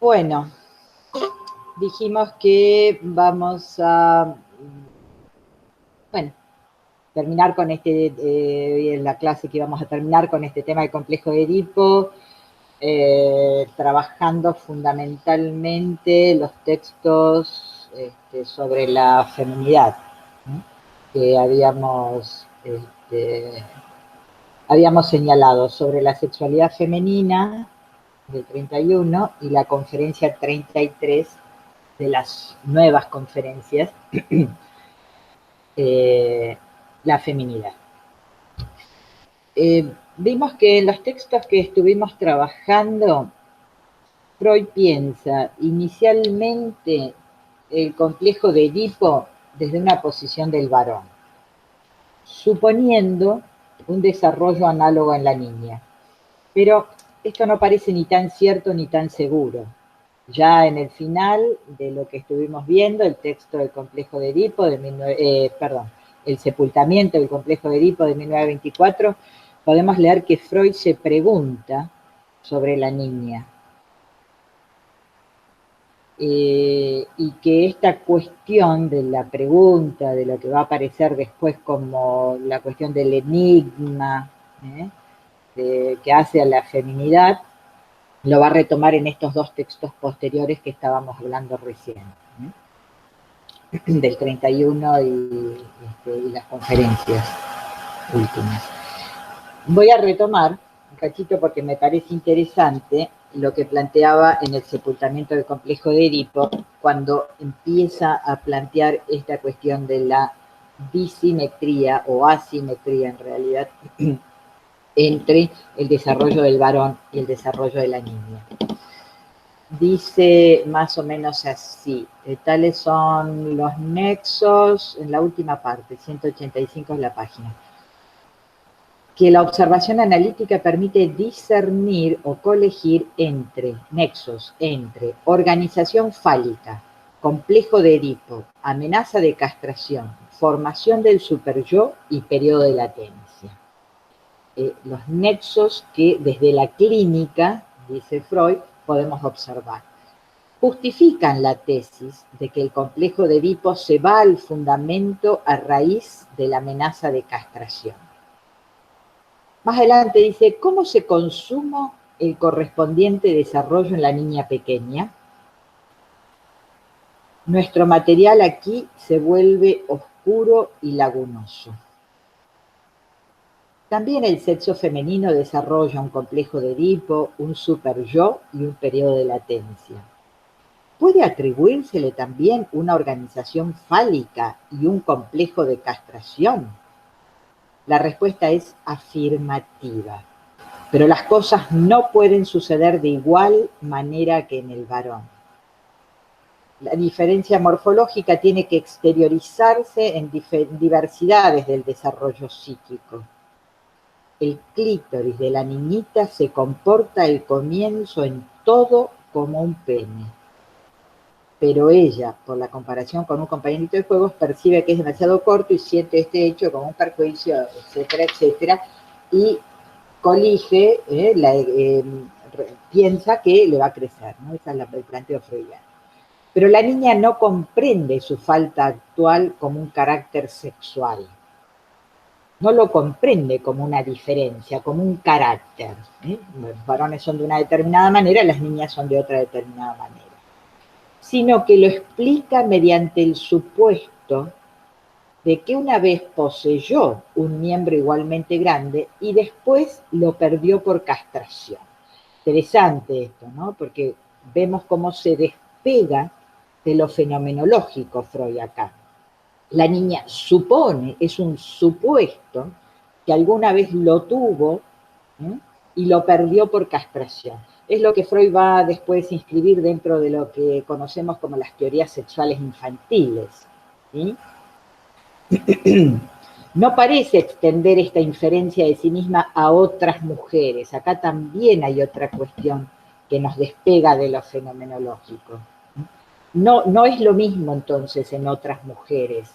Bueno, dijimos que vamos a, terminar con la clase que vamos a terminar con este tema del complejo de Edipo, trabajando fundamentalmente los textos sobre la feminidad, ¿no? Que habíamos señalado sobre la sexualidad femenina del 31 y la conferencia 33 de las nuevas conferencias, la feminidad. Vimos que en los textos que estuvimos trabajando, Freud piensa inicialmente el complejo de Edipo desde una posición del varón, suponiendo un desarrollo análogo en la niña. Pero esto no parece ni tan cierto ni tan seguro. Ya en el final de lo que estuvimos viendo, el texto del complejo de Edipo, el sepultamiento del complejo de Edipo de 1924, podemos leer que Freud se pregunta sobre la niña. Y que esta cuestión de la pregunta, de lo que va a aparecer después como la cuestión del enigma, que hace a la feminidad, lo va a retomar en estos dos textos posteriores que estábamos hablando recién, del 31 y las conferencias últimas. Voy a retomar un cachito porque me parece interesante lo que planteaba en el sepultamiento del complejo de Edipo, cuando empieza a plantear esta cuestión de la disimetría o asimetría en realidad entre el desarrollo del varón y el desarrollo de la niña. Dice más o menos así, tales son los nexos, en la última parte, 185 es la página, que la observación analítica permite discernir o colegir nexos entre organización fálica, complejo de Edipo, amenaza de castración, formación del superyo y periodo de latencia. Los nexos que desde la clínica, dice Freud, podemos observar. Justifican la tesis de que el complejo de Edipo se va al fundamento a raíz de la amenaza de castración. Más adelante dice, ¿cómo se consuma el correspondiente desarrollo en la niña pequeña? Nuestro material aquí se vuelve oscuro y lagunoso. También el sexo femenino desarrolla un complejo de Edipo, un superyo y un periodo de latencia. ¿Puede atribuírsele también una organización fálica y un complejo de castración? La respuesta es afirmativa. Pero las cosas no pueden suceder de igual manera que en el varón. La diferencia morfológica tiene que exteriorizarse en diversidades del desarrollo psíquico. El clítoris de la niñita se comporta al comienzo en todo como un pene. Pero ella, por la comparación con un compañerito de juegos, percibe que es demasiado corto y siente este hecho como un perjuicio, etcétera, etcétera, y colige, piensa que le va a crecer, ¿no? Ese es el planteo freudiano. Pero la niña no comprende su falta actual como un carácter sexual. No lo comprende como una diferencia, como un carácter. Los varones son de una determinada manera, las niñas son de otra determinada manera. Sino que lo explica mediante el supuesto de que una vez poseyó un miembro igualmente grande y después lo perdió por castración. Interesante esto, ¿no? Porque vemos cómo se despega de lo fenomenológico Freud acá. La niña supone, es un supuesto, que alguna vez lo tuvo y lo perdió por castración. Es lo que Freud va a después inscribir dentro de lo que conocemos como las teorías sexuales infantiles, ¿sí? No parece extender esta inferencia de sí misma a otras mujeres. Acá también hay otra cuestión que nos despega de lo fenomenológico. No es lo mismo entonces en otras mujeres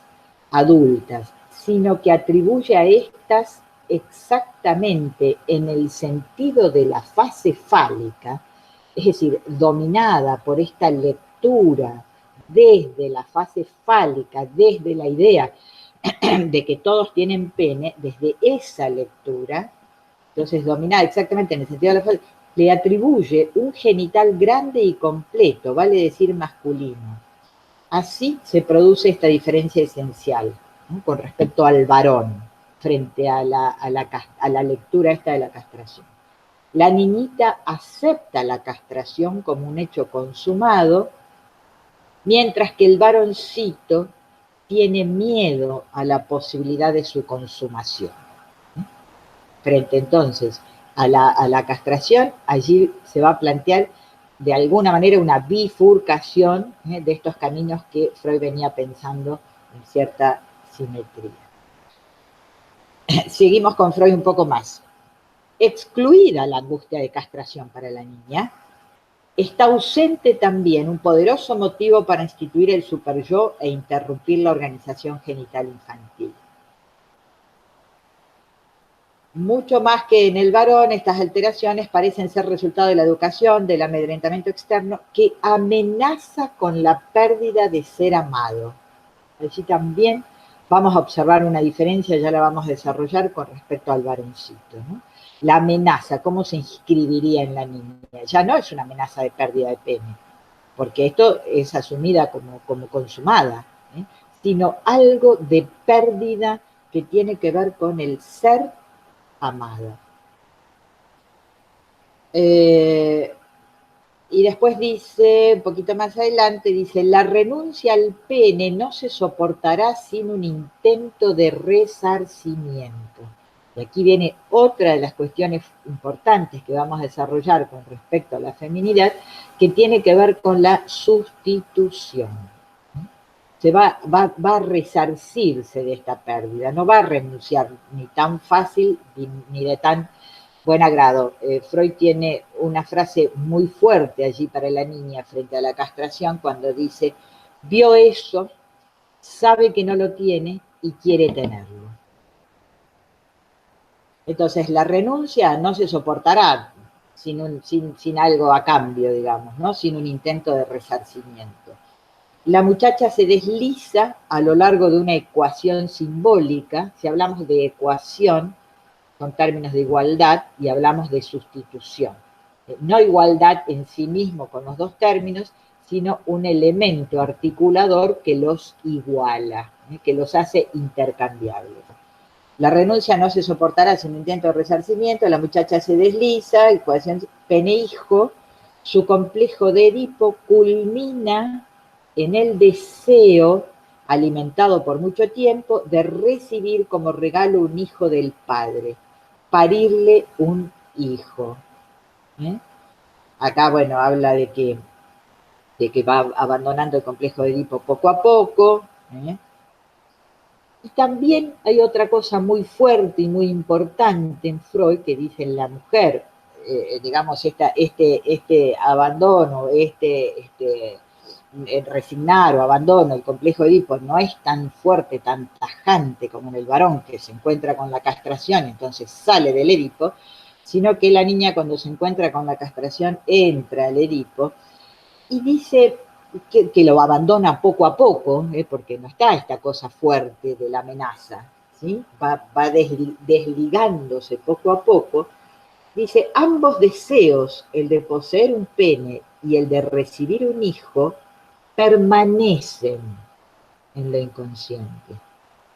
adultas, sino que atribuye a estas exactamente en el sentido de la fase fálica es decir, dominada por esta lectura desde la fase fálica, desde la idea de que todos tienen pene, desde esa lectura, entonces dominada exactamente en el sentido de la fase, le atribuye un genital grande y completo, vale decir masculino. Así se produce esta diferencia esencial, ¿no?, con respecto al varón, frente a la lectura esta de la castración. La niñita acepta la castración como un hecho consumado, mientras que el varoncito tiene miedo a la posibilidad de su consumación. Frente entonces a la castración, allí se va a plantear de alguna manera una bifurcación de estos caminos que Freud venía pensando en cierta simetría. Seguimos con Freud un poco más. Excluida la angustia de castración para la niña, está ausente también un poderoso motivo para instituir el superyo e interrumpir la organización genital infantil. Mucho más que en el varón, estas alteraciones parecen ser resultado de la educación, del amedrentamiento externo, que amenaza con la pérdida de ser amado. Allí también vamos a observar una diferencia, ya la vamos a desarrollar con respecto al varoncito, ¿no? La amenaza, ¿cómo se inscribiría en la niña? Ya no es una amenaza de pérdida de pene, porque esto es asumida como consumada, ¿eh?, sino algo de pérdida que tiene que ver con el ser amado. Y después dice, un poquito más adelante, dice, la renuncia al pene no se soportará sin un intento de resarcimiento. Y aquí viene otra de las cuestiones importantes que vamos a desarrollar con respecto a la feminidad, que tiene que ver con la sustitución. Se va a resarcirse de esta pérdida, no va a renunciar ni tan fácil ni de tan buen agrado. Freud tiene una frase muy fuerte allí para la niña frente a la castración cuando dice, vio eso, sabe que no lo tiene y quiere tenerlo. Entonces la renuncia no se soportará sin algo a cambio, digamos, ¿no?, sin un intento de resarcimiento. La muchacha se desliza a lo largo de una ecuación simbólica. Si hablamos de ecuación, son términos de igualdad, y hablamos de sustitución. No igualdad en sí mismo con los dos términos, sino un elemento articulador que los iguala, que los hace intercambiables. La renuncia no se soportará sin un intento de resarcimiento, la muchacha se desliza, ecuación pene-hijo, su complejo de Edipo culmina en el deseo, alimentado por mucho tiempo, de recibir como regalo un hijo del padre, parirle un hijo. Acá, bueno, habla de que va abandonando el complejo de Edipo poco a poco. Y también hay otra cosa muy fuerte y muy importante en Freud que dice en la mujer, digamos, este abandono, resignar o abandono, el complejo de Edipo no es tan fuerte, tan tajante como en el varón, que se encuentra con la castración, entonces sale del Edipo, sino que la niña, cuando se encuentra con la castración, entra al Edipo y dice que lo abandona poco a poco, porque no está esta cosa fuerte de la amenaza, ¿sí? Va desligándose poco a poco. Dice, ambos deseos, el de poseer un pene y el de recibir un hijo, permanecen en lo inconsciente.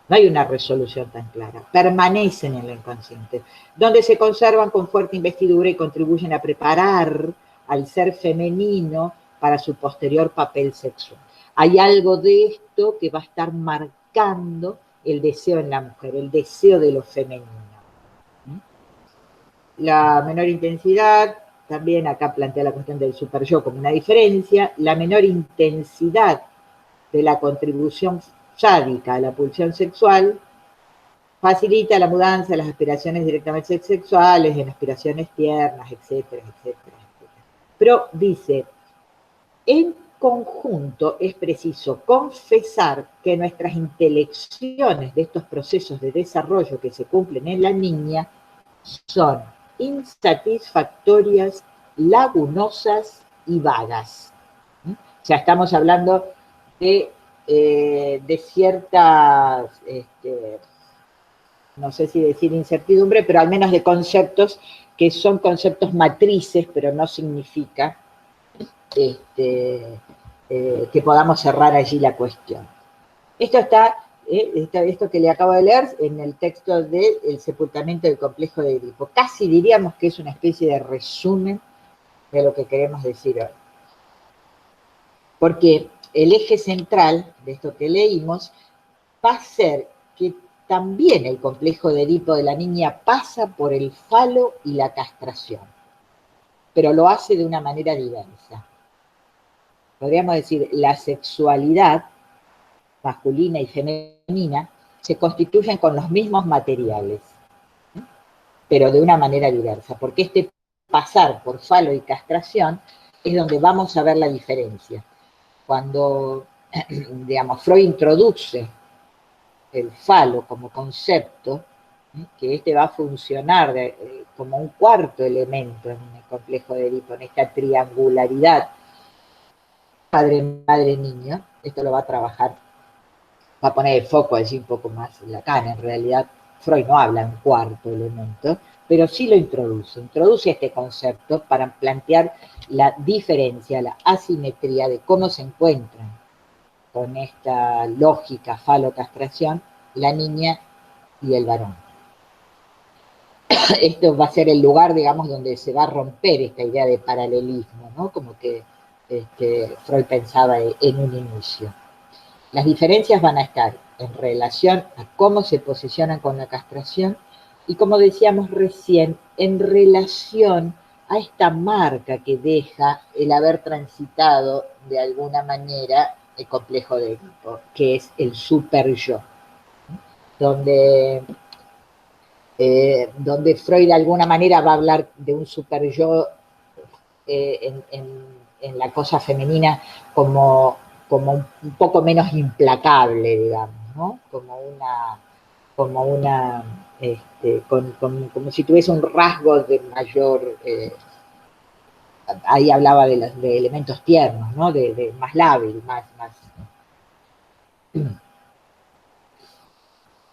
No hay una resolución tan clara, permanecen en lo inconsciente, donde se conservan con fuerte investidura y contribuyen a preparar al ser femenino para su posterior papel sexual. Hay algo de esto que va a estar marcando el deseo en la mujer, el deseo de lo femenino. La menor intensidad, también acá plantea la cuestión del superyo como una diferencia, la menor intensidad de la contribución sádica a la pulsión sexual facilita la mudanza de las aspiraciones directamente sexuales en aspiraciones tiernas, etcétera, etcétera, etcétera. Pero dice, en conjunto es preciso confesar que nuestras intelecciones de estos procesos de desarrollo que se cumplen en la niña son insatisfactorias lagunosas y vagas. O sea, estamos hablando de ciertas, no sé si decir incertidumbre, pero al menos de conceptos que son conceptos matrices, pero no significa que podamos cerrar allí la cuestión. Esto está, esto que le acabo de leer en el texto de El sepultamiento del complejo de Edipo. Casi diríamos que es una especie de resumen de lo que queremos decir hoy. Porque el eje central de esto que leímos va a ser que también el complejo de Edipo de la niña pasa por el falo y la castración, pero lo hace de una manera diversa. Podríamos decir, la sexualidad masculina y femenina se constituyen con los mismos materiales, pero de una manera diversa, porque este pasar por falo y castración es donde vamos a ver la diferencia. Cuando, digamos, Freud introduce el falo como concepto, que este va a funcionar como un cuarto elemento en el complejo de Edipo, en esta triangularidad padre, madre, niño, esto lo va a trabajar, va a poner el foco allí un poco más Lacan. En realidad Freud no habla en cuarto elemento, pero sí lo introduce este concepto para plantear la diferencia, la asimetría de cómo se encuentran con esta lógica falo-castración la niña y el varón. Esto va a ser el lugar, digamos, donde se va a romper esta idea de paralelismo, ¿no? Como que Freud pensaba en un inicio. Las diferencias van a estar en relación a cómo se posicionan con la castración y, como decíamos recién, en relación a esta marca que deja el haber transitado de alguna manera el complejo de Edipo, que es el super yo, donde Freud de alguna manera va a hablar de un super yo en la cosa femenina como un poco menos implacable, digamos, ¿no? Como si tuviese un rasgo de mayor, ahí hablaba de elementos tiernos, ¿no? De más lábil, más.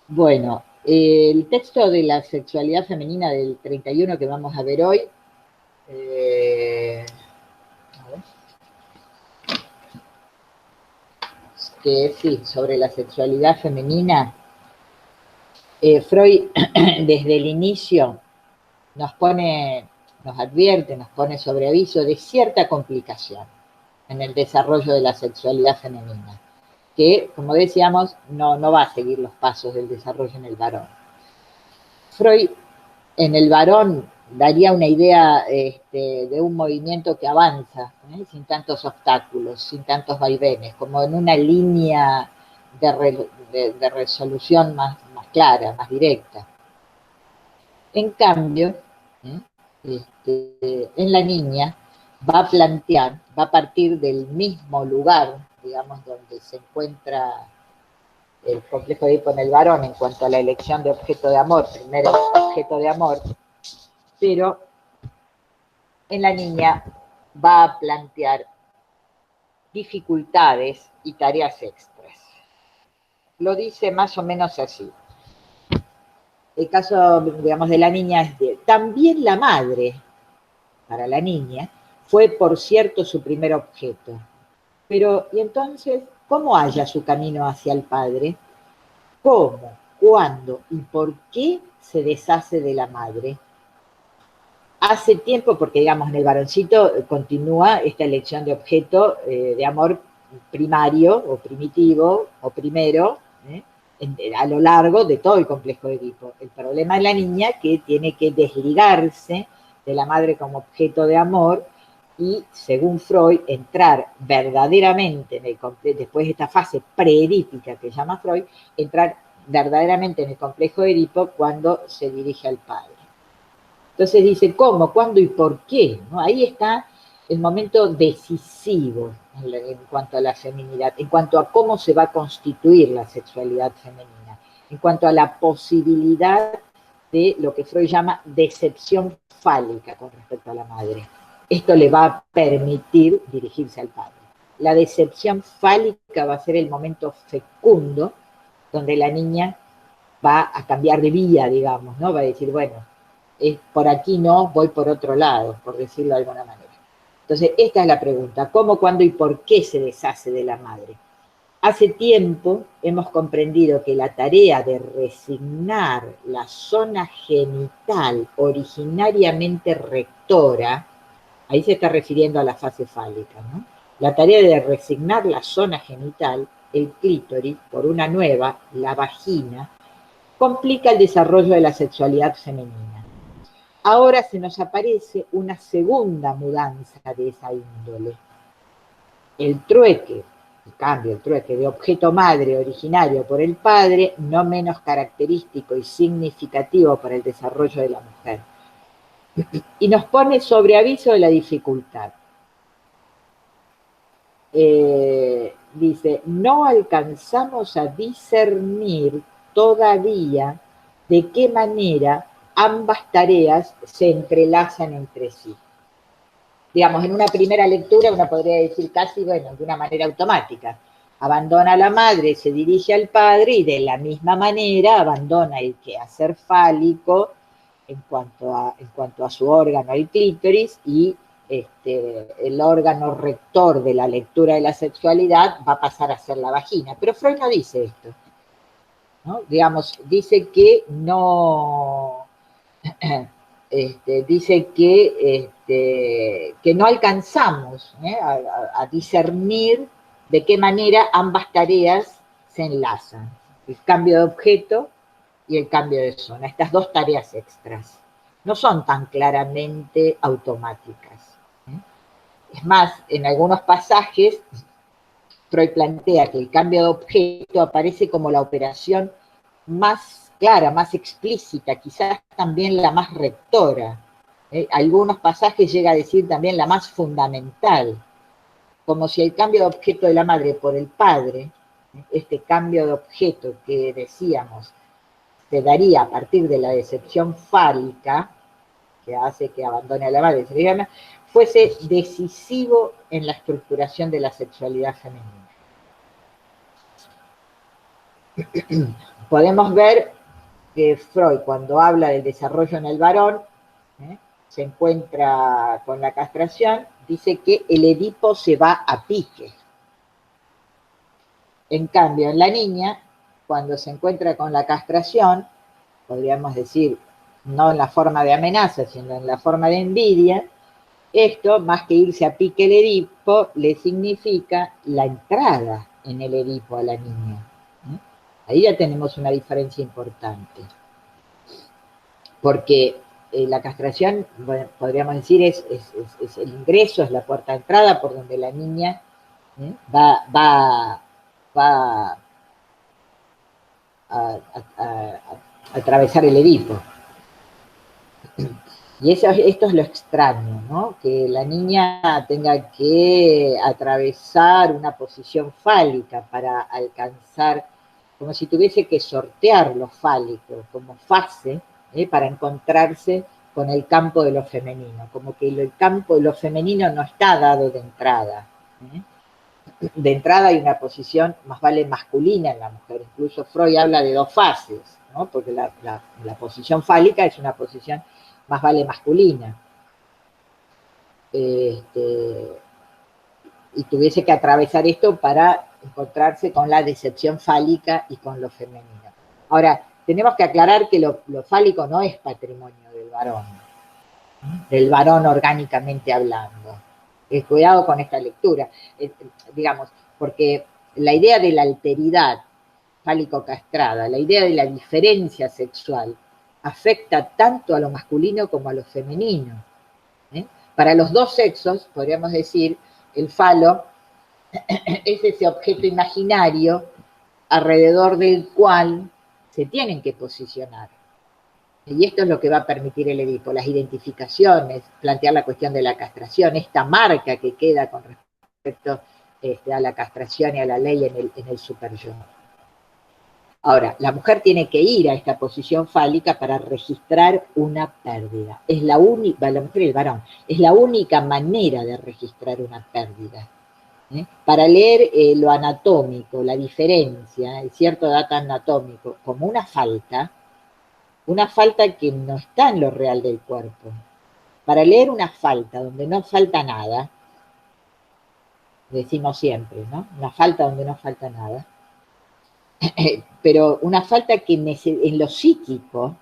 Bueno, el texto de la sexualidad femenina del 31 que vamos a ver hoy, que sí, sobre la sexualidad femenina, Freud desde el inicio nos advierte, nos pone sobre aviso de cierta complicación en el desarrollo de la sexualidad femenina, que, como decíamos, no va a seguir los pasos del desarrollo en el varón. Freud en el varón daría una idea de un movimiento que avanza, sin tantos obstáculos, sin tantos vaivenes, como en una línea de resolución más clara, más directa. En cambio, en la niña va a partir del mismo lugar, digamos, donde se encuentra el complejo de Edipo en el varón en cuanto a la elección de objeto de amor, primero objeto de amor, pero en la niña va a plantear dificultades y tareas extras. Lo dice más o menos así. El caso, digamos, de la niña es de también la madre, para la niña, fue, por cierto, su primer objeto. Pero, ¿y entonces cómo halla su camino hacia el padre? ¿Cómo, cuándo y por qué se deshace de la madre? Hace tiempo, porque digamos en el varoncito continúa esta elección de objeto de amor primario o primitivo o primero a lo largo de todo el complejo de Edipo. El problema es la niña que tiene que desligarse de la madre como objeto de amor y, según Freud, entrar verdaderamente en el después de esta fase preedípica que llama Freud, entrar verdaderamente en el complejo de Edipo cuando se dirige al padre. Entonces dice, ¿cómo, cuándo y por qué? ¿No? Ahí está el momento decisivo en cuanto a la feminidad, en cuanto a cómo se va a constituir la sexualidad femenina, en cuanto a la posibilidad de lo que Freud llama decepción fálica con respecto a la madre. esto le va a permitir dirigirse al padre. La decepción fálica va a ser el momento fecundo donde la niña va a cambiar de vía, digamos, ¿no? Va a decir, bueno, por aquí no, voy por otro lado, por decirlo de alguna manera. Entonces, esta es la pregunta, ¿cómo, cuándo y por qué se deshace de la madre? Hace tiempo hemos comprendido que la tarea de resignar la zona genital originariamente rectora, ahí se está refiriendo a la fase fálica, ¿no? La tarea de resignar la zona genital, el clítoris, por una nueva, la vagina, complica el desarrollo de la sexualidad femenina. Ahora se nos aparece una segunda mudanza de esa índole. El trueque, en cambio, el trueque de objeto madre originario por el padre, no menos característico y significativo para el desarrollo de la mujer. Y nos pone sobre aviso de la dificultad. Dice, no alcanzamos a discernir todavía de qué manera ambas tareas se entrelazan entre sí. Digamos, en una primera lectura uno podría decir casi, bueno, de una manera automática. Abandona a la madre, se dirige al padre y de la misma manera abandona el quehacer fálico en cuanto a su órgano, el clítoris, y el órgano rector de la lectura de la sexualidad va a pasar a ser la vagina. Pero Freud no dice esto, ¿no? Digamos, dice que no... dice que no alcanzamos a discernir de qué manera ambas tareas se enlazan. El cambio de objeto y el cambio de zona. Estas dos tareas extras no son tan claramente automáticas. Es más, en algunos pasajes, Freud plantea que el cambio de objeto aparece como la operación más clara, más explícita, quizás también la más rectora. Algunos pasajes llega a decir también la más fundamental, como si el cambio de objeto de la madre por el padre, este cambio de objeto que decíamos se daría a partir de la decepción fálica, que hace que abandone a la madre, fuese decisivo en la estructuración de la sexualidad femenina. Podemos ver que Freud, cuando habla del desarrollo en el varón, se encuentra con la castración, dice que el Edipo se va a pique. En cambio, en la niña, cuando se encuentra con la castración, podríamos decir, no en la forma de amenaza, sino en la forma de envidia, esto, más que irse a pique el Edipo, le significa la entrada en el Edipo a la niña. Ahí ya tenemos una diferencia importante. Porque la castración, bueno, podríamos decir, es el ingreso, es la puerta de entrada por donde la niña va a atravesar el Edipo. Y esto es lo extraño, ¿no? Que la niña tenga que atravesar una posición fálica para alcanzar, como si tuviese que sortear lo fálico como fase, para encontrarse con el campo de lo femenino, como que el campo de lo femenino no está dado de entrada. De entrada hay una posición más vale masculina en la mujer, incluso Freud habla de dos fases, ¿no? Porque la posición fálica es una posición más vale masculina. Y tuviese que atravesar esto para encontrarse con la decepción fálica y con lo femenino. Ahora, tenemos que aclarar que lo fálico no es patrimonio del varón orgánicamente hablando. Cuidado con esta lectura, digamos, porque la idea de la alteridad fálico-castrada, la idea de la diferencia sexual, afecta tanto a lo masculino como a lo femenino. Para los dos sexos, podríamos decir, el falo es ese objeto imaginario alrededor del cual se tienen que posicionar. Y esto es lo que va a permitir el Edipo, las identificaciones, plantear la cuestión de la castración, esta marca que queda con respecto a la castración y a la ley en el superyo. Ahora, la mujer tiene que ir a esta posición fálica para registrar una pérdida. Es la única, la mujer y el varón, es la única manera de registrar una pérdida. Para leer lo anatómico, la diferencia, el cierto dato anatómico, como una falta que no está en lo real del cuerpo. Para leer una falta donde no falta nada, decimos siempre, ¿no? Una falta donde no falta nada, pero una falta que en lo psíquico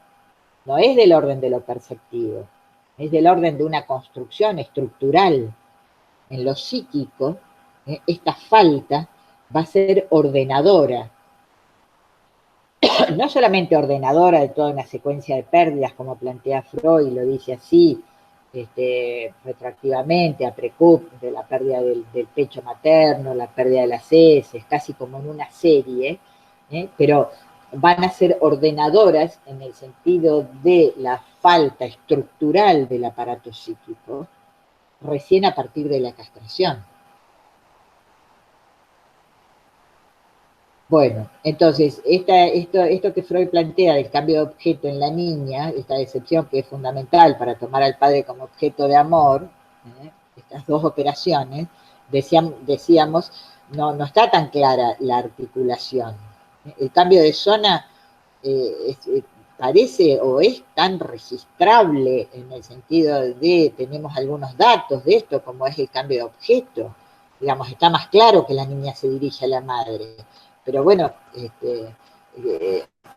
no es del orden de lo perceptivo, es del orden de una construcción estructural. En lo psíquico, esta falta va a ser ordenadora, no solamente ordenadora de toda una secuencia de pérdidas, como plantea Freud, lo dice así, retroactivamente, a Precup, de la pérdida del pecho materno, la pérdida de las heces, casi como en una serie, pero van a ser ordenadoras en el sentido de la falta estructural del aparato psíquico, recién a partir de la castración. Bueno, entonces, esto que Freud plantea del cambio de objeto en la niña, esta decepción que es fundamental para tomar al padre como objeto de amor, estas dos operaciones, decíamos, no está tan clara la articulación. El cambio de zona parece o es tan registrable en el sentido de, tenemos algunos datos de esto, como es el cambio de objeto. Digamos, está más claro que la niña se dirige a la madre. Pero bueno,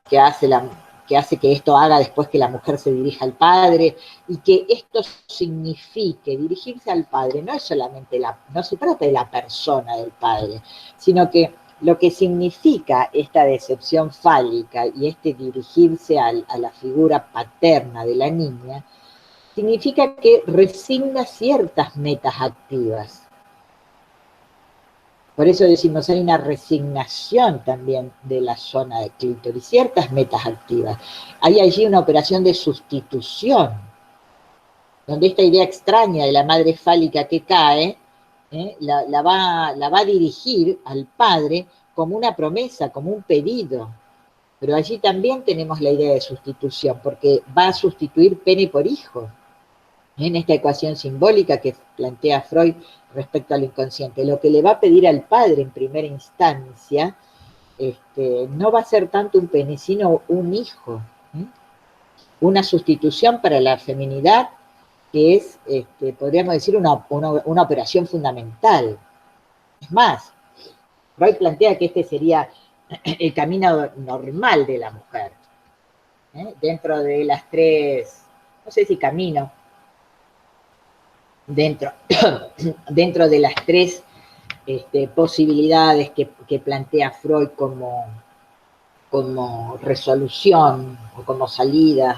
que hace que esto haga después que la mujer se dirija al padre, y que esto signifique dirigirse al padre, no es solamente no se trata de la persona del padre, sino que lo que significa esta decepción fálica y dirigirse a la figura paterna de la niña, significa que resigna ciertas metas activas. Por eso decimos, hay una resignación también de la zona de clítoris, ciertas metas activas. Hay allí una operación de sustitución, donde esta idea extraña de la madre fálica que cae, la va a dirigir al padre como una promesa, como un pedido. Pero allí también tenemos la idea de sustitución, porque va a sustituir pene por hijo, en esta ecuación simbólica que plantea Freud respecto al inconsciente. Lo que le va a pedir al padre en primera instancia no va a ser tanto un pene, sino un hijo. Una sustitución para la feminidad que es, podríamos decir, una operación fundamental. Es más, Freud plantea que este sería el camino normal de la mujer. Dentro de las tres, no sé si camino, dentro de las tres posibilidades que plantea Freud como resolución, o como salidas,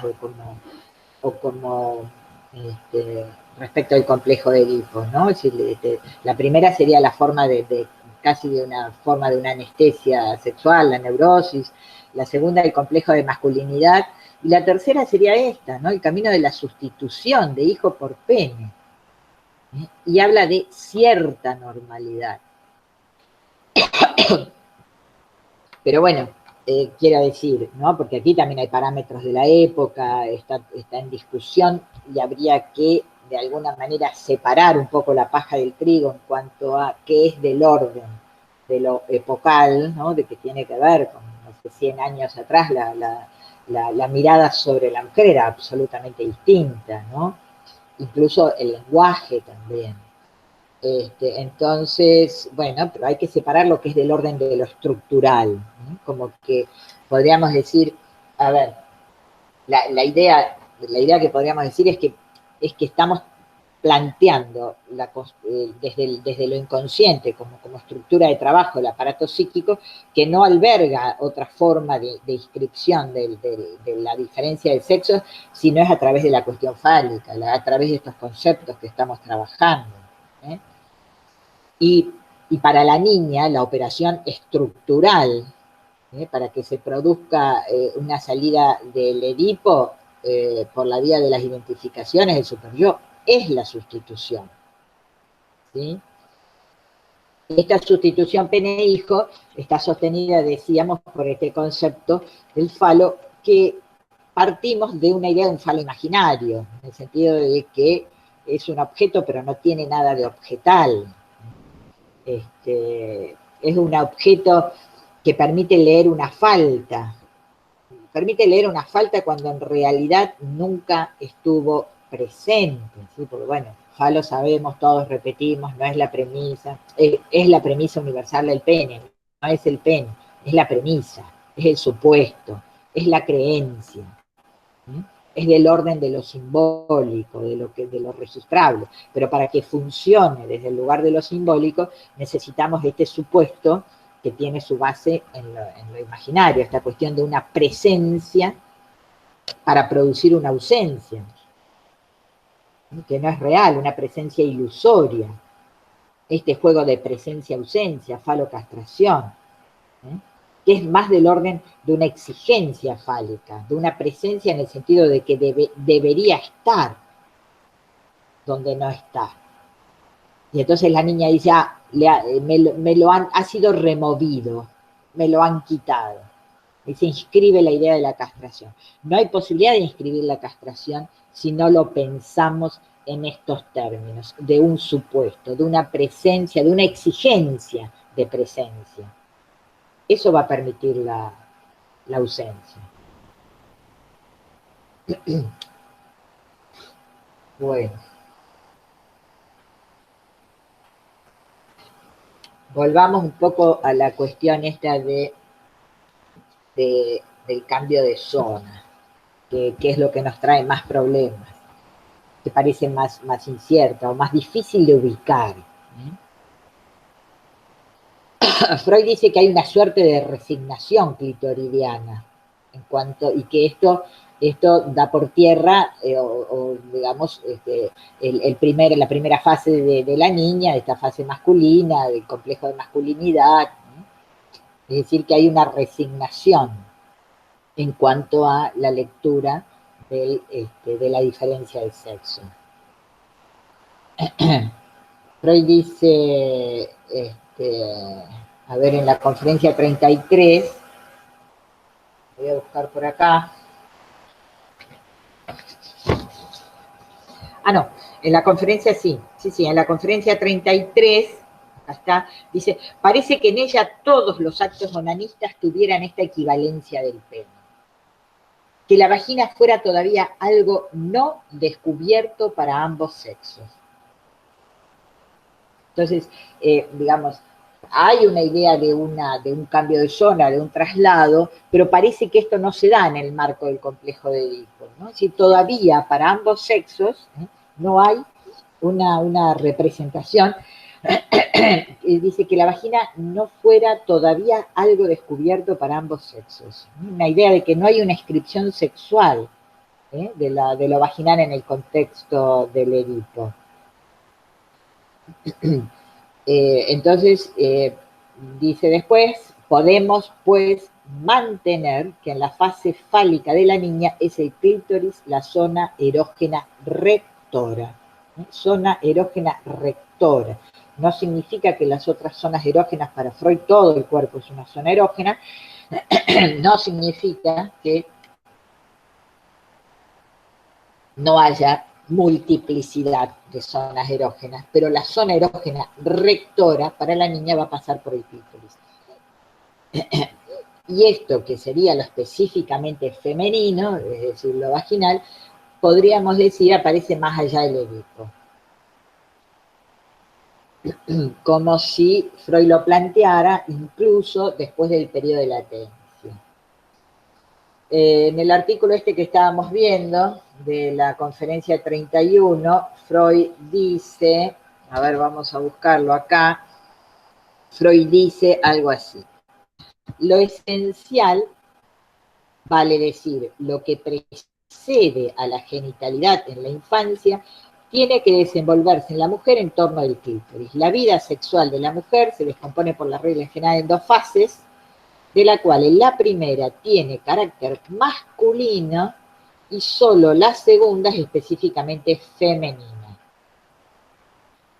o como respecto al complejo de Edipo, ¿no? Es decir, la primera sería la forma casi de una forma de una anestesia sexual, la neurosis; la segunda, el complejo de masculinidad; y la tercera sería esta, ¿no? El camino de la sustitución de hijo por pene. Y habla de cierta normalidad. Pero bueno, quiero decir, ¿no? Porque aquí también hay parámetros de la época, está en discusión, y habría que, de alguna manera, separar un poco la paja del trigo en cuanto a qué es del orden de lo epocal, ¿no? De que tiene que ver con, no sé, 100 años atrás, la mirada sobre la mujer era absolutamente distinta, ¿no? Incluso el lenguaje también. Entonces, bueno, pero hay que separar lo que es del orden de lo estructural, ¿no? Como que podríamos decir, a ver, la idea que podríamos decir es que estamos planteando desde lo inconsciente como estructura de trabajo del aparato psíquico, que no alberga otra forma de inscripción de la diferencia de sexo, sino es a través de la cuestión fálica, a través de estos conceptos que estamos trabajando. Y para la niña, la operación estructural, para que se produzca una salida del Edipo por la vía de las identificaciones del superyo, es la sustitución. ¿Sí? Esta sustitución pene-hijo está sostenida, decíamos, por este concepto del falo, que partimos de una idea de un falo imaginario, en el sentido de que es un objeto pero no tiene nada de objetal. Es un objeto que permite leer una falta. Permite leer una falta cuando en realidad nunca estuvo presente, ¿sí? Porque bueno, ya lo sabemos, todos repetimos, no es la premisa, es la premisa universal del pene, no es el pene, es la premisa, es el supuesto, es la creencia, ¿sí? Es del orden de lo simbólico, de lo registrable, pero para que funcione desde el lugar de lo simbólico necesitamos este supuesto que tiene su base en lo imaginario, esta cuestión de una presencia para producir una ausencia, que no es real, una presencia ilusoria. Este juego de presencia-ausencia, falo-castración, que es más del orden de una exigencia fálica, de una presencia en el sentido de que debería estar donde no está. Y entonces la niña dice, ha sido removido, me lo han quitado. Y se inscribe la idea de la castración. No hay posibilidad de inscribir la castración si no lo pensamos en estos términos, de un supuesto, de una presencia, de una exigencia de presencia. Eso va a permitir la ausencia. Bueno. Volvamos un poco a la cuestión esta del cambio de zona, que es lo que nos trae más problemas, que parece más incierta o más difícil de ubicar. Freud dice que hay una suerte de resignación clitoridiana y que esto da por tierra, digamos, la primera fase de la niña, esta fase masculina, del complejo de masculinidad. Es decir, que hay una resignación en cuanto a la lectura de la diferencia de sexo. Freud dice, a ver, en la conferencia 33, voy a buscar por acá. No, en la conferencia sí, en la conferencia 33, acá está, dice, parece que en ella todos los actos onanistas tuvieran esta equivalencia del pene. Que la vagina fuera todavía algo no descubierto para ambos sexos. Entonces, digamos, hay una idea de un cambio de zona, de un traslado, pero parece que esto no se da en el marco del complejo de Edipo, ¿no? Si todavía para ambos sexos no hay una representación, dice que la vagina no fuera todavía algo descubierto para ambos sexos. Una idea de que no hay una inscripción sexual de lo vaginal en el contexto del Edipo. Entonces, dice después, podemos pues mantener que en la fase fálica de la niña es el clítoris la zona erógena rectora. Zona erógena rectora. No significa que las otras zonas erógenas, para Freud todo el cuerpo es una zona erógena, no significa que no haya multiplicidad de zonas erógenas, pero la zona erógena rectora para la niña va a pasar por el clítoris. Y esto, que sería lo específicamente femenino, es decir, lo vaginal, podríamos decir aparece más allá del Edipo. Como si Freud lo planteara incluso después del periodo de latencia. En el artículo que estábamos viendo, de la conferencia 31, Freud dice, a ver, vamos a buscarlo acá, Freud dice algo así. Lo esencial, vale decir, lo que precede a la genitalidad en la infancia, tiene que desenvolverse en la mujer en torno al clítoris. La vida sexual de la mujer se descompone por la regla general en dos fases, de la cual la primera tiene carácter masculino y solo la segunda es específicamente femenina.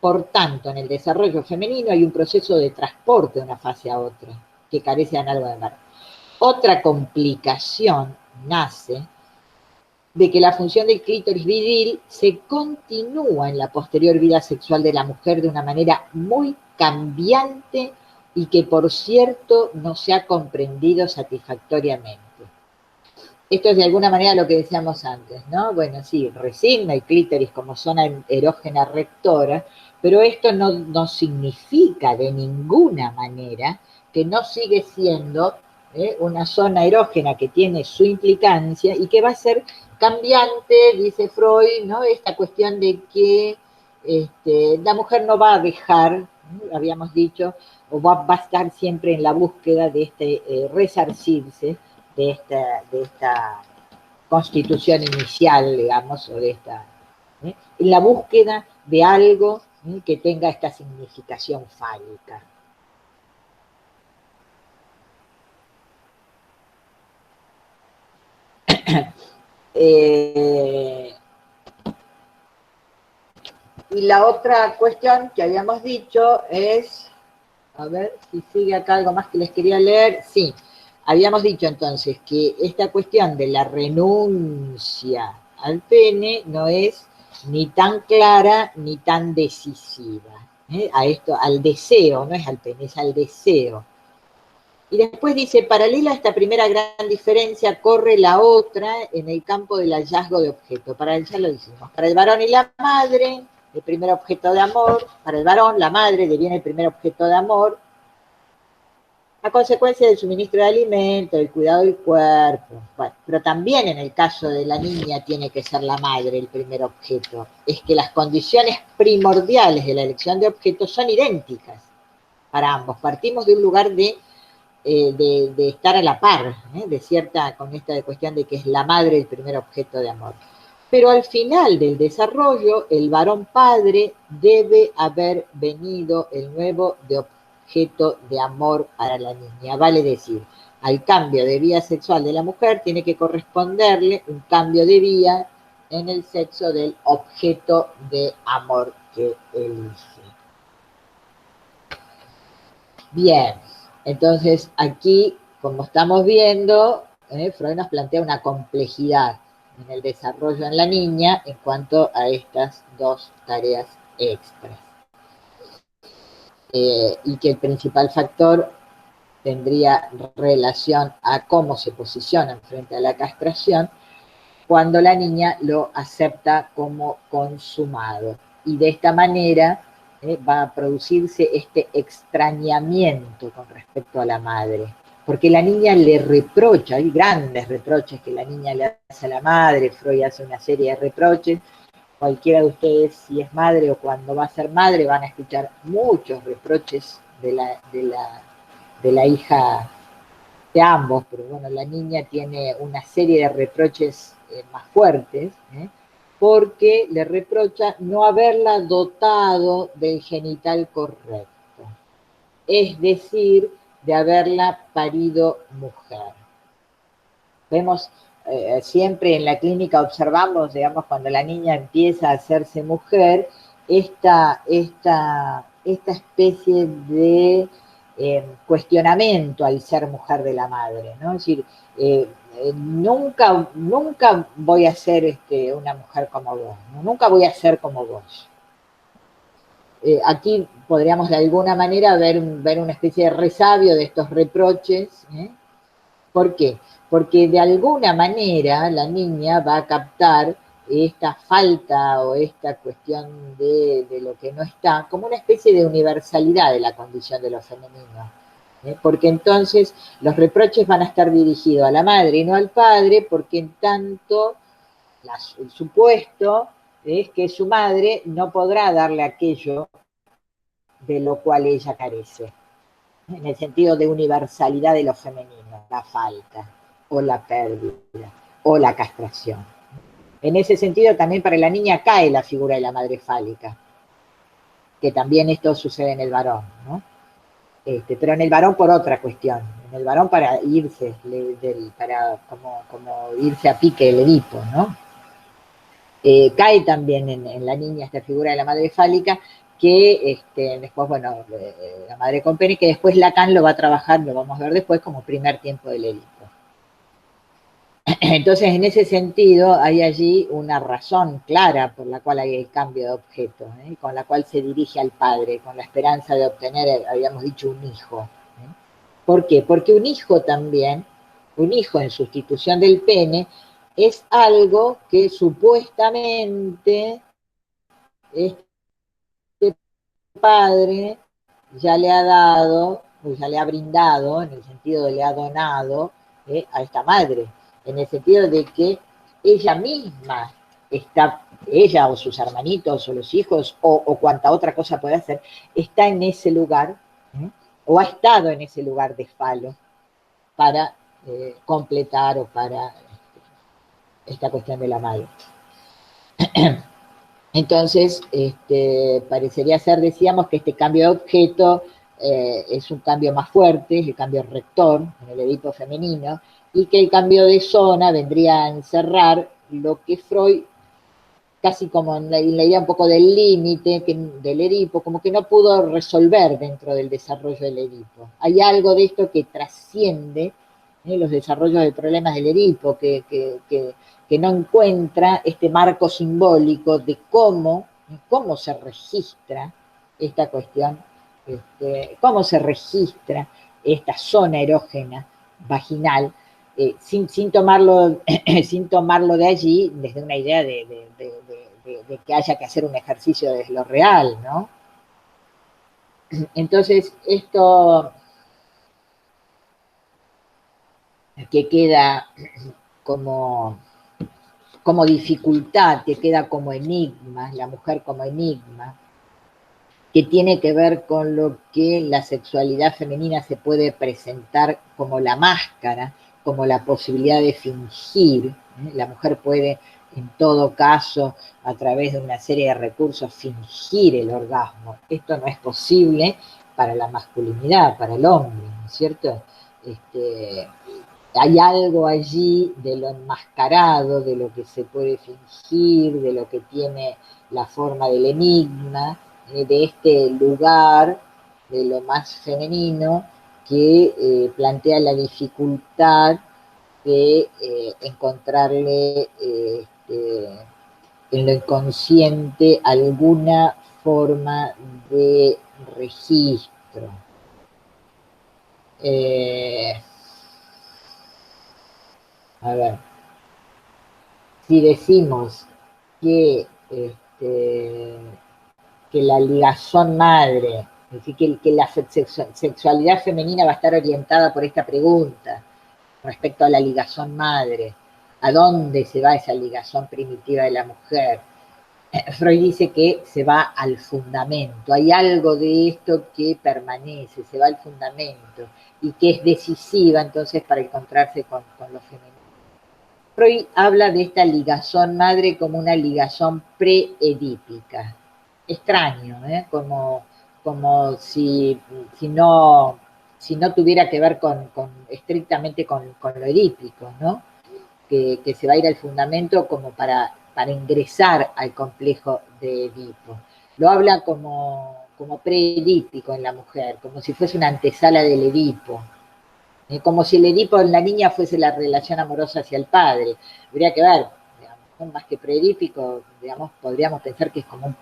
Por tanto, en el desarrollo femenino hay un proceso de transporte de una fase a otra, que carece de análogo de embarazo. Otra complicación nace de que la función del clítoris viril se continúa en la posterior vida sexual de la mujer de una manera muy cambiante y que, por cierto, no se ha comprendido satisfactoriamente. Esto es de alguna manera lo que decíamos antes, ¿no? Bueno, sí, resigna el clítoris como zona erógena rectora, pero esto no significa de ninguna manera que no sigue siendo una zona erógena que tiene su implicancia y que va a ser cambiante, dice Freud, ¿no? Esta cuestión de que la mujer no va a dejar, ¿no? Habíamos dicho, o va a estar siempre en la búsqueda de resarcirse de esta constitución inicial, digamos, o de esta, en la búsqueda de algo que tenga esta significación fálica. Y la otra cuestión que habíamos dicho es, a ver si sigue acá algo más que les quería leer. Sí, habíamos dicho entonces que esta cuestión de la renuncia al pene no es ni tan clara ni tan decisiva. A esto, al deseo, no es al pene, es al deseo. Y después dice, paralela a esta primera gran diferencia, corre la otra en el campo del hallazgo de objeto. Ya lo dijimos, para el varón y la madre, el primer objeto de amor, para el varón, la madre deviene el primer objeto de amor, a consecuencia del suministro de alimento, del cuidado del cuerpo. Bueno, pero también en el caso de la niña tiene que ser la madre el primer objeto. Es que las condiciones primordiales de la elección de objetos son idénticas para ambos. Partimos de un lugar de estar a la par, con esta cuestión de que es la madre el primer objeto de amor. Pero al final del desarrollo, el varón padre debe haber venido el nuevo objeto de amor para la niña. Vale decir, al cambio de vía sexual de la mujer tiene que corresponderle un cambio de vía en el sexo del objeto de amor que elige. Bien, entonces aquí, como estamos viendo, Freud nos plantea una complejidad en el desarrollo en la niña en cuanto a estas dos tareas extras. Y que el principal factor tendría relación a cómo se posicionan frente a la castración cuando la niña lo acepta como consumado. Y de esta manera va a producirse este extrañamiento con respecto a la madre. Porque la niña le reprocha, hay grandes reproches que la niña le hace a la madre, Freud hace una serie de reproches, cualquiera de ustedes, si es madre o cuando va a ser madre, van a escuchar muchos reproches de la hija de ambos, pero bueno, la niña tiene una serie de reproches más fuertes, porque le reprocha no haberla dotado del genital correcto, es decir, de haberla parido mujer. Vemos siempre en la clínica, observamos, digamos, cuando la niña empieza a hacerse mujer, esta especie de cuestionamiento al ser mujer de la madre, ¿no? Es decir, nunca voy a ser una mujer como vos, ¿no? Nunca voy a ser como vos. Aquí podríamos de alguna manera ver una especie de resabio de estos reproches. ¿Por qué? Porque de alguna manera la niña va a captar esta falta o esta cuestión de lo que no está como una especie de universalidad de la condición de lo femenino. Porque entonces los reproches van a estar dirigidos a la madre y no al padre, porque en tanto el supuesto es que su madre no podrá darle aquello de lo cual ella carece, en el sentido de universalidad de lo femenino, la falta o la pérdida o la castración. En ese sentido también para la niña cae la figura de la madre fálica, que también esto sucede en el varón, ¿no? Pero en el varón por otra cuestión, en el varón para irse, como irse a pique el Edipo, ¿no? Cae también en la niña esta figura de la madre fálica, que después, bueno, la madre con pene, que después Lacan lo va a trabajar, lo vamos a ver después, como primer tiempo del Edipo. Entonces, en ese sentido, hay allí una razón clara por la cual hay el cambio de objeto, con la cual se dirige al padre, con la esperanza de obtener, habíamos dicho, un hijo. ¿Por qué? Porque un hijo también, un hijo en sustitución del pene, es algo que supuestamente este padre ya le ha dado, o ya le ha brindado, en el sentido de le ha donado a esta madre, en el sentido de que ella misma está, ella o sus hermanitos o los hijos o cuanta otra cosa puede hacer, está en ese lugar, o ha estado en ese lugar de falo para completar o para esta cuestión de la madre. Entonces, parecería ser, decíamos, que este cambio de objeto es un cambio más fuerte, es el cambio rector en el Edipo femenino, y que el cambio de zona vendría a encerrar lo que Freud, casi como en la idea un poco del límite del Edipo, como que no pudo resolver dentro del desarrollo del Edipo. Hay algo de esto que trasciende los desarrollos de problemas del Edipo, que no encuentra este marco simbólico de cómo se registra esta cuestión, cómo se registra esta zona erógena vaginal, sin tomarlo de allí desde una idea de que haya que hacer un ejercicio desde lo real, ¿no? Entonces, esto que queda como dificultad, que queda como enigma, la mujer como enigma, que tiene que ver con lo que la sexualidad femenina se puede presentar como la máscara, como la posibilidad de fingir. La mujer puede, en todo caso, a través de una serie de recursos, fingir el orgasmo. Esto no es posible para la masculinidad, para el hombre, ¿no es cierto? Hay algo allí de lo enmascarado, de lo que se puede fingir, de lo que tiene la forma del enigma, de este lugar, de lo más femenino, que plantea la dificultad de encontrarle en lo inconsciente alguna forma de registro. A ver, si decimos que, que la ligazón madre, es decir, que la sexualidad femenina va a estar orientada por esta pregunta respecto a la ligazón madre, ¿a dónde se va esa ligazón primitiva de la mujer? Freud dice que se va al fundamento, hay algo de esto que permanece, se va al fundamento y que es decisiva entonces para encontrarse con lo femenino. Freud habla de esta ligazón madre como una ligazón preedípica. Extraño, como si no tuviera que ver estrictamente con lo edípico, ¿no? Que se va a ir al fundamento como para ingresar al complejo de Edipo. Lo habla como preedípico en la mujer, como si fuese una antesala del Edipo. Como si el Edipo en la niña fuese la relación amorosa hacia el padre. Habría que ver, digamos, más que preedípico, digamos, podríamos pensar que es como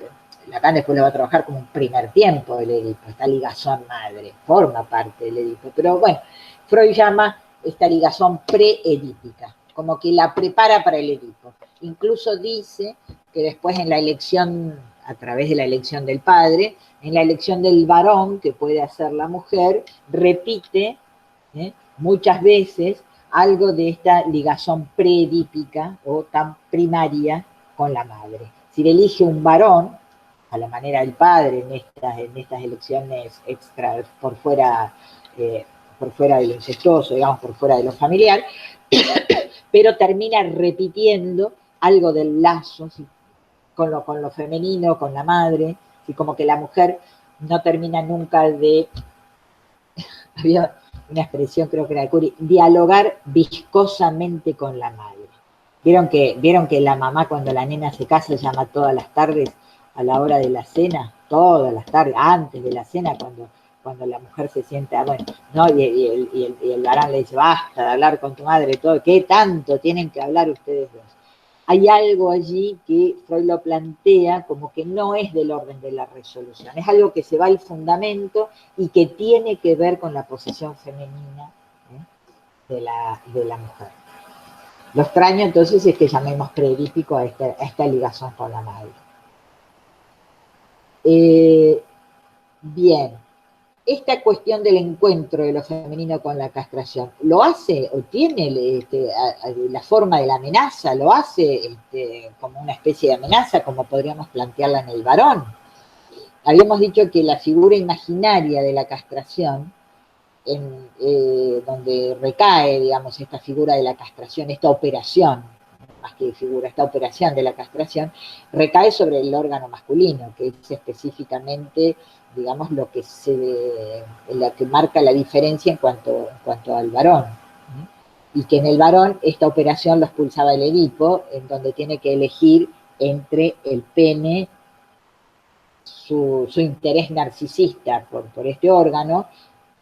Lacan después lo va a trabajar como un primer tiempo del Edipo, esta ligazón madre, forma parte del Edipo. Pero bueno, Freud llama esta ligazón preedípica, como que la prepara para el Edipo. Incluso dice que después en la elección, a través de la elección del padre, en la elección del varón que puede hacer la mujer, repite muchas veces algo de esta ligazón preedípica o tan primaria con la madre. Si le elige un varón, a la manera del padre en estas elecciones extra, por fuera de lo incestuoso, digamos, por fuera de lo familiar, pero termina repitiendo algo del lazo, ¿sí? con lo femenino, con la madre, y como que la mujer no termina nunca de... Había una expresión, creo que era de Curie, dialogar viscosamente con la madre. ¿Vieron que la mamá cuando la nena se casa llama todas las tardes a la hora de la cena, todas las tardes, antes de la cena, cuando la mujer se sienta, bueno, ¿no? Y el varón le dice, basta de hablar con tu madre, todo, ¿qué tanto tienen que hablar ustedes dos? Hay algo allí que Freud lo plantea como que no es del orden de la resolución, es algo que se va al fundamento y que tiene que ver con la posición femenina, ¿eh? de la mujer. Lo extraño entonces es que llamemos preedípico a esta ligación con la madre. Bien, esta cuestión del encuentro de lo femenino con la castración, ¿lo hace o tiene la forma de la amenaza? ¿Lo hace como una especie de amenaza, como podríamos plantearla en el varón? Habíamos dicho que la figura imaginaria de la castración, donde recae, digamos, esta figura de la castración, esta operación, más que figura, esta operación de la castración, recae sobre el órgano masculino, que es específicamente, digamos, lo que marca la diferencia en cuanto al varón. Y que en el varón esta operación lo expulsaba el Edipo, en donde tiene que elegir entre el pene, su interés narcisista por este órgano,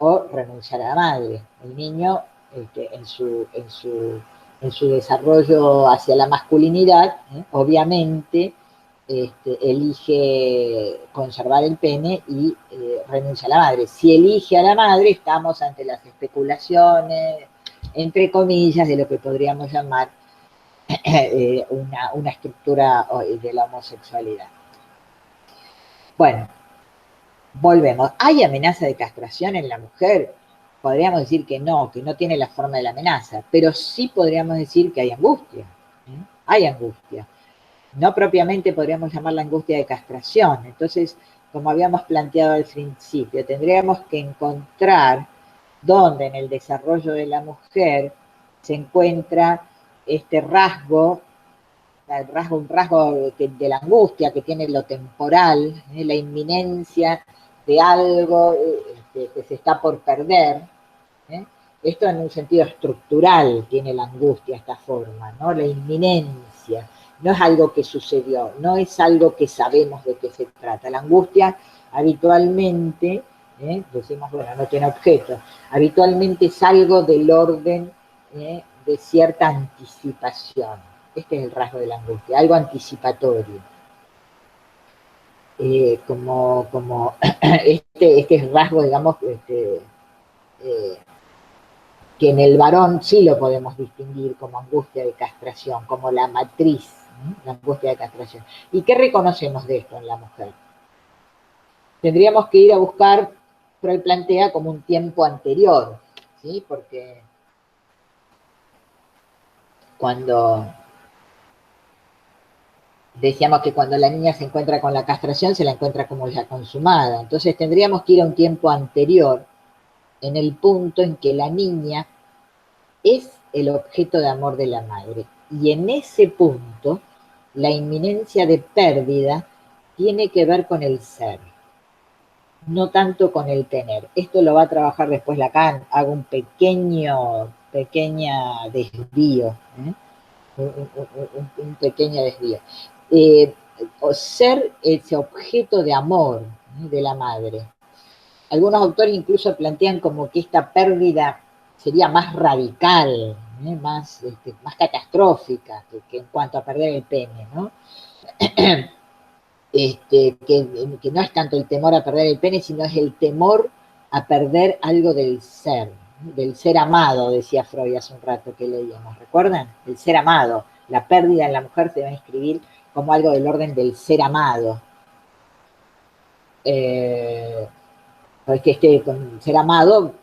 o renunciar a la madre. El niño, en su desarrollo hacia la masculinidad, obviamente, elige conservar el pene y renuncia a la madre. Si elige a la madre, estamos ante las especulaciones, entre comillas, de lo que podríamos llamar una estructura de la homosexualidad. Bueno, volvemos. ¿Hay amenaza de castración en la mujer? Podríamos decir que no tiene la forma de la amenaza, pero sí podríamos decir que hay angustia. Hay angustia. No propiamente podríamos llamar la angustia de castración. Entonces, como habíamos planteado al principio, tendríamos que encontrar dónde en el desarrollo de la mujer se encuentra este rasgo, un rasgo de la angustia que tiene lo temporal, la inminencia de algo que se está por perder. Esto en un sentido estructural tiene la angustia esta forma, ¿no? La inminencia. No es algo que sucedió, no es algo que sabemos de qué se trata. La angustia habitualmente, decimos, bueno, no tiene objeto, habitualmente es algo del orden de cierta anticipación. Este es el rasgo de la angustia, algo anticipatorio. Como este rasgo, digamos, que en el varón sí lo podemos distinguir como angustia de castración, como la matriz, la angustia de castración. ¿Y qué reconocemos de esto en la mujer? Tendríamos que ir a buscar, Freud plantea como un tiempo anterior, ¿sí? Porque decíamos que cuando la niña se encuentra con la castración, se la encuentra como ya consumada. Entonces tendríamos que ir a un tiempo anterior, en el punto en que la niña es el objeto de amor de la madre. Y en ese punto, la inminencia de pérdida tiene que ver con el ser, no tanto con el tener. Esto lo va a trabajar después Lacan. Hago un pequeño desvío, un pequeño desvío. O ser ese objeto de amor de la madre. Algunos autores incluso plantean como que esta pérdida sería más radical, más catastrófica que en cuanto a perder el pene, ¿no? Que no es tanto el temor a perder el pene, sino es el temor a perder algo del ser amado, decía Freud hace un rato que leíamos, ¿recuerdan? El ser amado, la pérdida en la mujer se va a inscribir como algo del orden del ser amado. Pues que con ser amado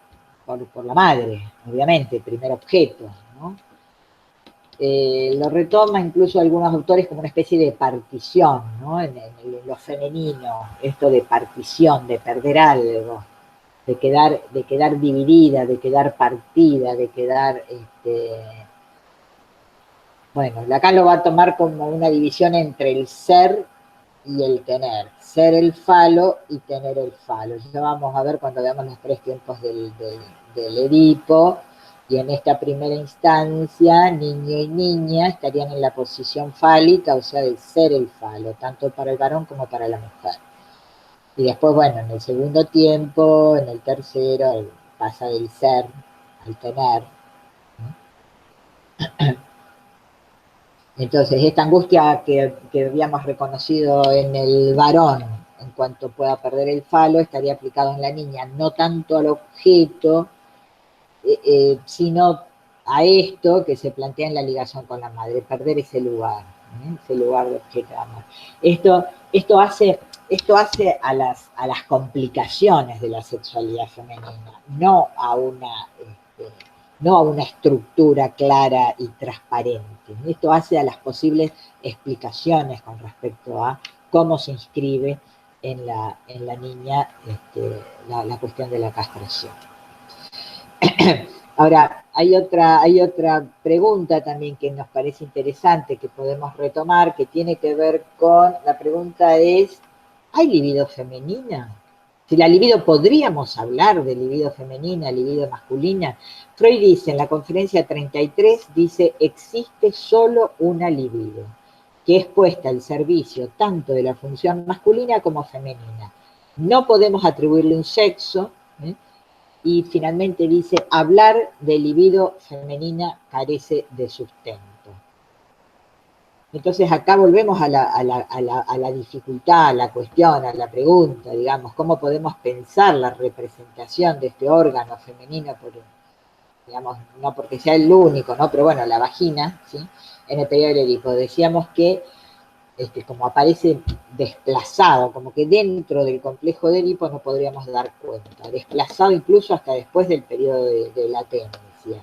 por la madre, obviamente, primer objeto, ¿no? Lo retoma incluso algunos autores como una especie de partición, ¿no? En lo femenino, esto de partición, de perder algo, de quedar dividida, de quedar partida, de quedar, bueno, Lacan lo va a tomar como una división entre el ser y el tener, ser el falo y tener el falo. Ya vamos a ver cuando veamos los tres tiempos del Edipo, Y en esta primera instancia, niño y niña estarían en la posición fálica, o sea, de ser el falo, tanto para el varón como para la mujer. Y después, bueno, en el segundo tiempo, en el tercero, pasa del ser al tener, ¿no? Entonces, esta angustia que habíamos reconocido en el varón, en cuanto pueda perder el falo, estaría aplicado en la niña, no tanto al objeto, sino a esto que se plantea en la ligación con la madre, perder ese lugar de objeto de amor. Esto, esto hace, esto hace a las complicaciones de la sexualidad femenina, no a una estructura clara y transparente. Esto hace a las posibles explicaciones con respecto a cómo se inscribe en la niña la cuestión de la castración. Ahora, hay otra pregunta también que nos parece interesante que podemos retomar, que tiene que ver con, la pregunta es, ¿hay libido femenina? Si la libido, ¿podríamos hablar de libido femenina, libido masculina? Freud dice en la conferencia 33, dice, existe solo una libido, que es puesta al servicio tanto de la función masculina como femenina. No podemos atribuirle un sexo, ¿eh? Y finalmente dice, hablar de libido femenina carece de sustento. Entonces acá volvemos a la dificultad, a la cuestión, a la pregunta, digamos, ¿cómo podemos pensar la representación de este órgano femenino, digamos, no porque sea el único, ¿no? Pero bueno, la vagina, ¿sí? En el periodo del Edipo. Decíamos que como aparece desplazado, como que dentro del complejo de Edipo no podríamos dar cuenta, desplazado incluso hasta después del periodo de latencia.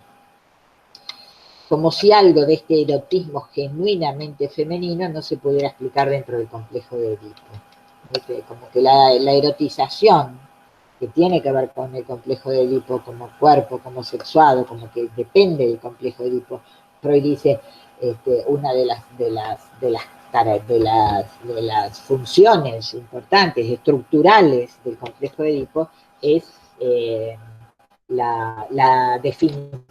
Como si algo de este erotismo genuinamente femenino no se pudiera explicar dentro del complejo de Edipo. Como que la erotización que tiene que ver con el complejo de Edipo como cuerpo, como sexuado, como que depende del complejo de Edipo. Freud dice, una de las funciones importantes, estructurales del complejo de Edipo es la definición,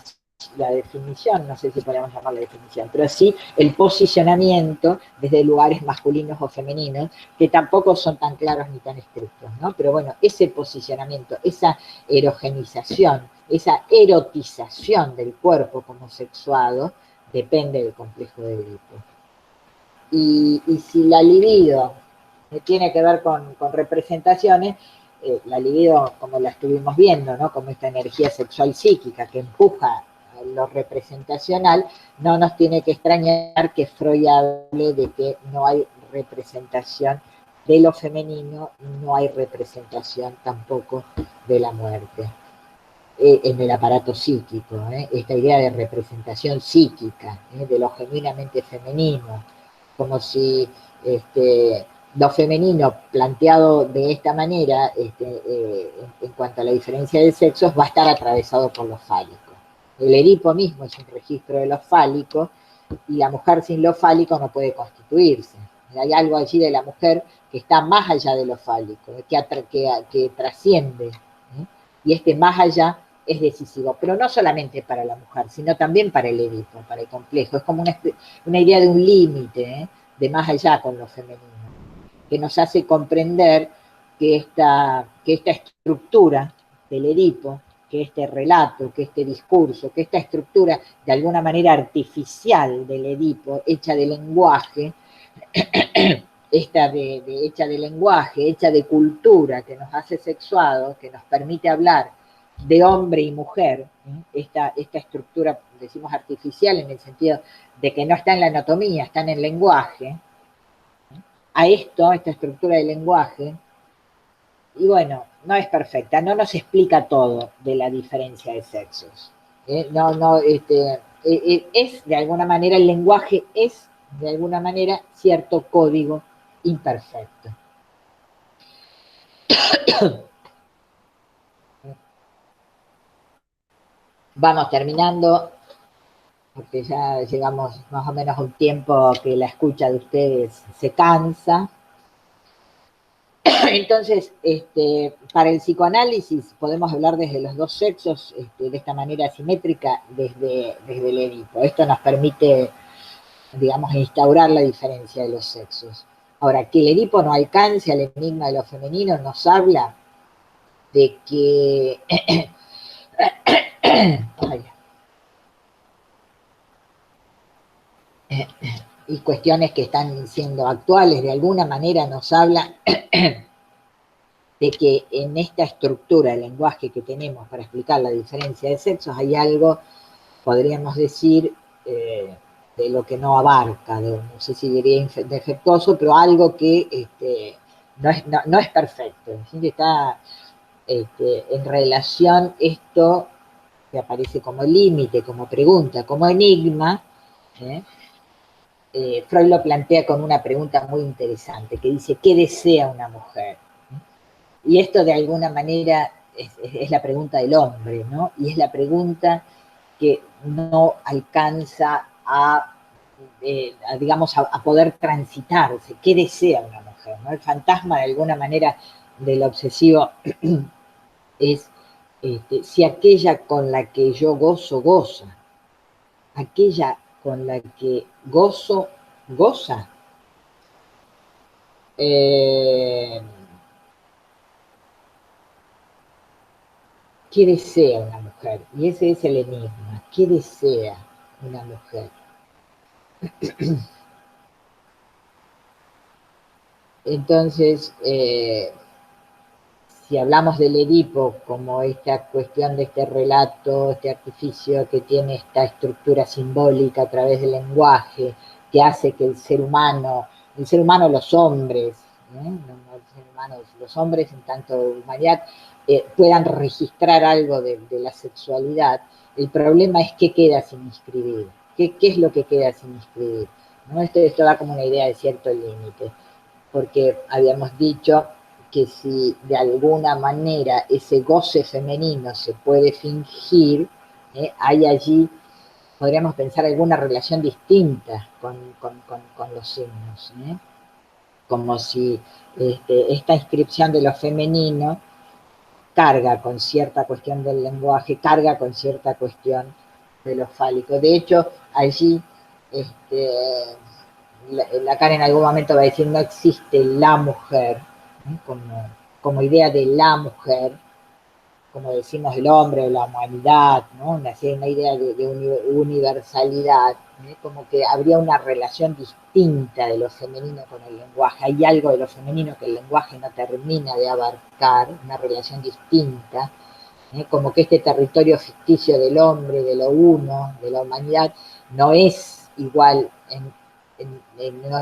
no sé si podemos llamarla definición, pero sí el posicionamiento desde lugares masculinos o femeninos, que tampoco son tan claros ni tan estrictos, ¿no? Pero bueno, ese posicionamiento, esa erogenización, esa erotización del cuerpo como sexuado, depende del complejo de Edipo. Y si la libido tiene que ver con representaciones, la libido, como la estuvimos viendo, ¿no? Como esta energía sexual psíquica que empuja a lo representacional, no nos tiene que extrañar que Freud hable de que no hay representación de lo femenino, no hay representación tampoco de la muerte. En el aparato psíquico, esta idea de representación psíquica, de lo genuinamente femenino, como si lo femenino planteado de esta manera, en cuanto a la diferencia de sexos, va a estar atravesado por lo fálico. El Edipo mismo es un registro de lo fálico, y la mujer sin lo fálico no puede constituirse. Hay algo allí de la mujer que está más allá de lo fálico, que trasciende, y más allá es decisivo, pero no solamente para la mujer, sino también para el Edipo, para el complejo. Es como una idea de un límite, de más allá con lo femenino, que nos hace comprender que esta estructura del Edipo, que este relato, que este discurso, que esta estructura de alguna manera artificial del Edipo, hecha de lenguaje, hecha de lenguaje, hecha de cultura, que nos hace sexuados, que nos permite hablar de hombre y mujer, esta estructura, decimos artificial en el sentido de que no está en la anatomía, está en el lenguaje, esta estructura de lenguaje, y bueno, no es perfecta, no nos explica todo de la diferencia de sexos. Es de alguna manera, el lenguaje es de alguna manera cierto código imperfecto. Vamos terminando, porque ya llegamos más o menos a un tiempo que la escucha de ustedes se cansa. Entonces, para el psicoanálisis podemos hablar desde los dos sexos de esta manera asimétrica desde el Edipo. Esto nos permite, digamos, instaurar la diferencia de los sexos. Ahora, que el Edipo no alcance al enigma de lo femenino nos habla de que... y cuestiones que están siendo actuales, de alguna manera nos habla de que en esta estructura del lenguaje que tenemos para explicar la diferencia de sexos hay algo, podríamos decir, de lo que no abarca, no sé si diría defectuoso, pero algo que no es perfecto, es decir, está en relación esto que aparece como límite, como pregunta, como enigma. Freud lo plantea con una pregunta muy interesante, que dice, ¿qué desea una mujer? Y esto de alguna manera es la pregunta del hombre, ¿no? Y es la pregunta que no alcanza digamos, a poder transitarse. ¿Qué desea una mujer? ¿No? El fantasma, de alguna manera, del obsesivo es si aquella con la que yo gozo, goza. Aquella con la que gozo, goza. ¿Qué desea una mujer? Y ese es el enigma. ¿Qué desea una mujer? Entonces, si hablamos del Edipo como esta cuestión de este relato, este artificio que tiene esta estructura simbólica a través del lenguaje, que hace que el ser humano, los hombres, los hombres en tanto humanidad, puedan registrar algo de la sexualidad, el problema es qué queda sin inscribir, qué es lo que queda sin inscribir. ¿No? Esto da como una idea de cierto límite, porque habíamos dicho que si de alguna manera ese goce femenino se puede fingir, hay allí, podríamos pensar alguna relación distinta con los signos, como si esta inscripción de lo femenino carga con cierta cuestión del lenguaje, carga con cierta cuestión de lo fálico. De hecho, allí Lacan en algún momento va a decir no existe la mujer, como idea de la mujer, como decimos el hombre o la humanidad, ¿no? Una idea de universalidad, como que habría una relación distinta de lo femenino con el lenguaje. Hay algo de lo femenino que el lenguaje no termina de abarcar, una relación distinta, como que este territorio ficticio del hombre, de lo uno, de la humanidad, no es igual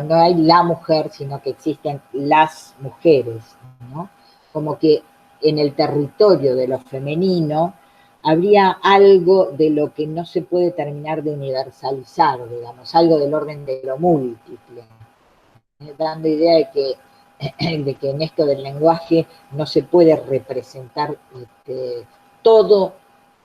no hay la mujer, sino que existen las mujeres, ¿no? Como que en el territorio de lo femenino habría algo de lo que no se puede terminar de universalizar, digamos, algo del orden de lo múltiple, dando idea de que en esto del lenguaje no se puede representar todo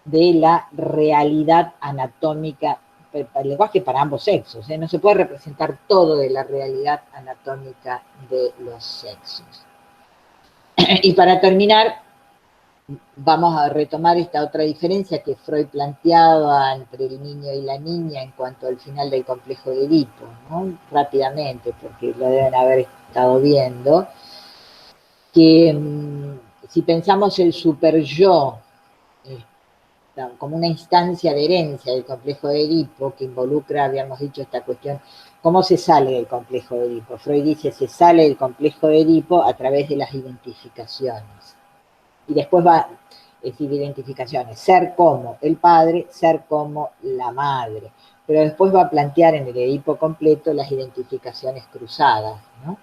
de la realidad anatómica, el lenguaje para ambos sexos, no se puede representar todo de la realidad anatómica de los sexos. Y para terminar, vamos a retomar esta otra diferencia que Freud planteaba entre el niño y la niña en cuanto al final del complejo de Edipo, ¿no? Rápidamente, porque lo deben haber estado viendo, que si pensamos el super-yo como una instancia de herencia del complejo de Edipo, que involucra, habíamos dicho, esta cuestión, ¿cómo se sale del complejo de Edipo? Freud dice, se sale del complejo de Edipo a través de las identificaciones. Y después va, es decir, identificaciones, ser como el padre, ser como la madre. Pero después va a plantear en el Edipo completo las identificaciones cruzadas, ¿no?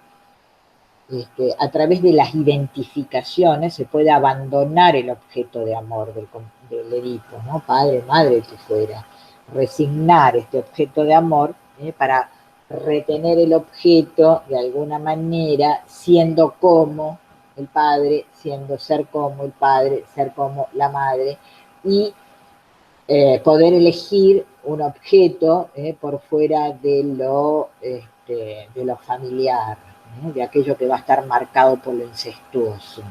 A través de las identificaciones se puede abandonar el objeto de amor del Edipo, ¿no? Padre, madre, que fuera. Resignar este objeto de amor para retener el objeto de alguna manera, siendo como el padre, ser como el padre, ser como la madre, y poder elegir un objeto por fuera de lo familiar, de aquello que va a estar marcado por lo incestuoso.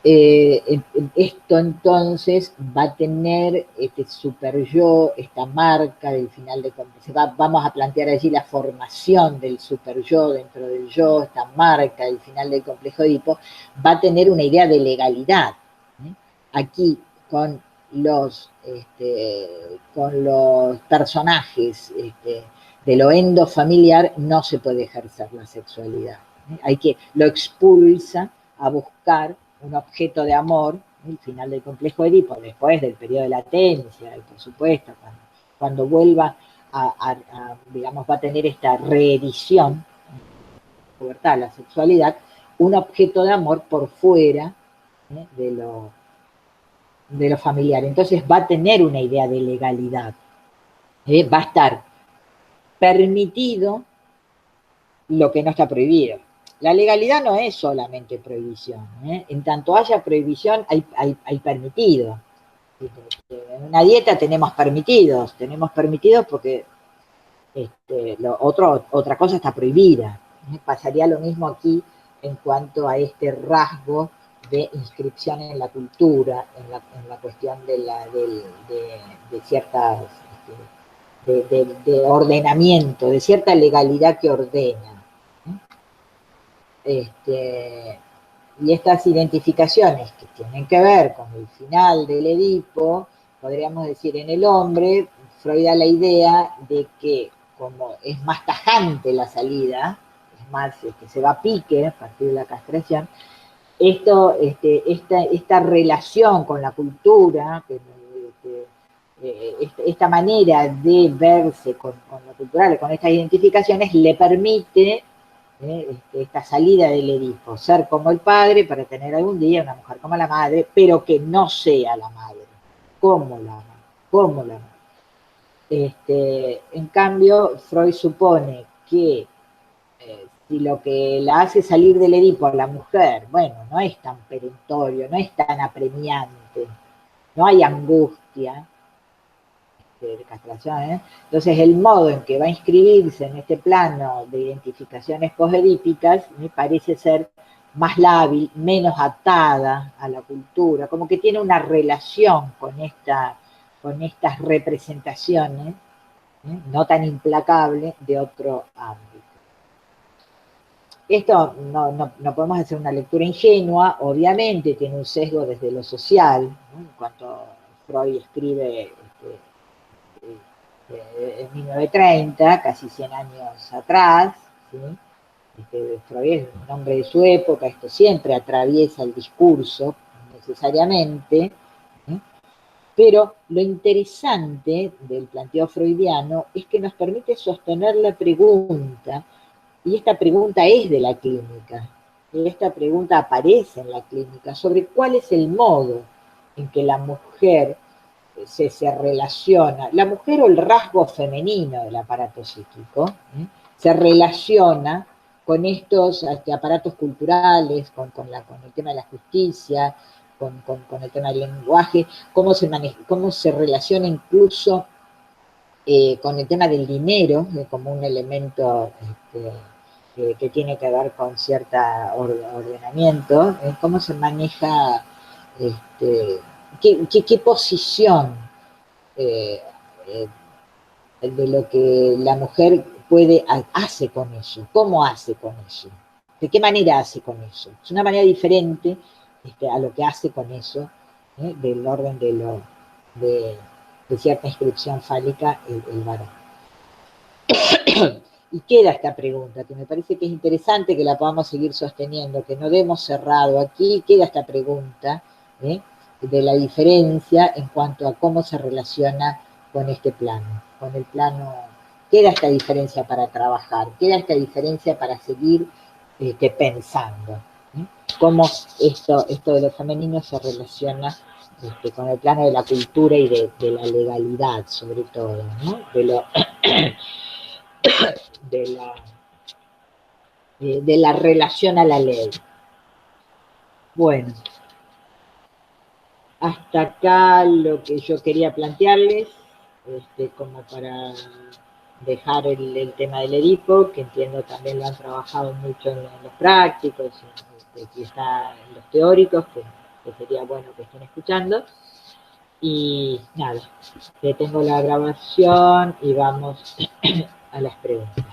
Esto entonces va a tener este super yo, esta marca del final de vamos a plantear allí la formación del super yo dentro del yo, esta marca del final del complejo de Edipo, va a tener una idea de legalidad. Aquí con los personajes de lo endofamiliar no se puede ejercer la sexualidad. Hay que lo expulsa a buscar un objeto de amor, el final del complejo de Edipo, después del periodo de latencia, y por supuesto, cuando vuelva digamos, va a tener esta reedición, pubertad, la sexualidad, un objeto de amor por fuera de lo familiar. Entonces va a tener una idea de legalidad. Va a estar permitido lo que no está prohibido. La legalidad no es solamente prohibición. En tanto haya prohibición, hay permitido. En una dieta tenemos permitidos porque otra cosa está prohibida. Pasaría lo mismo aquí en cuanto a este rasgo de inscripción en la cultura, en la cuestión de ciertas, de ordenamiento, de cierta legalidad que ordena. Y estas identificaciones que tienen que ver con el final del Edipo, podríamos decir en el hombre, Freud da la idea de que como es más tajante la salida, es más, se va a pique a partir de la castración, esta relación con la cultura, esta manera de verse con lo cultural, con estas identificaciones, le permite esta salida del Edipo, ser como el padre para tener algún día una mujer como la madre, pero que no sea la madre, como la madre. En cambio, Freud supone que si lo que la hace salir del Edipo a la mujer, bueno, no es tan perentorio, no es tan apremiante, no hay angustia de castración, entonces el modo en que va a inscribirse en este plano de identificaciones posedípicas me parece ser más lábil, menos atada a la cultura, como que tiene una relación con estas representaciones, no tan implacable, de otro ámbito. Esto no podemos hacer una lectura ingenua, obviamente tiene un sesgo desde lo social, en cuanto Freud escribe en 1930, casi 100 años atrás, ¿sí? Freud es un hombre de su época, esto siempre atraviesa el discurso, necesariamente, ¿sí? Pero lo interesante del planteo freudiano es que nos permite sostener la pregunta, y esta pregunta es de la clínica, y esta pregunta aparece en la clínica, sobre cuál es el modo en que la mujer se relaciona, la mujer o el rasgo femenino del aparato psíquico, se relaciona con estos aparatos culturales, con el tema de la justicia, con el tema del lenguaje, cómo se relaciona incluso con el tema del dinero, como un elemento que tiene que ver con cierto ordenamiento, cómo se maneja, qué posición de lo que la mujer hace con eso, cómo hace con eso, de qué manera hace con eso. Es una manera diferente a lo que hace con eso, del orden de cierta inscripción fálica el varón. Y queda esta pregunta, que me parece que es interesante que la podamos seguir sosteniendo, que no demos cerrado aquí, queda esta pregunta de la diferencia en cuanto a cómo se relaciona con este plano, con el plano, queda esta diferencia para trabajar, queda esta diferencia para seguir pensando, cómo esto de lo femenino se relaciona con el plano de la cultura y de la legalidad, sobre todo, ¿no? de la relación a la ley. Bueno, hasta acá lo que yo quería plantearles, como para dejar el tema del Edipo, que entiendo también lo han trabajado mucho en los prácticos y está en los teóricos, que sería bueno que estén escuchando. Y nada, detengo la grabación y vamos a las preguntas.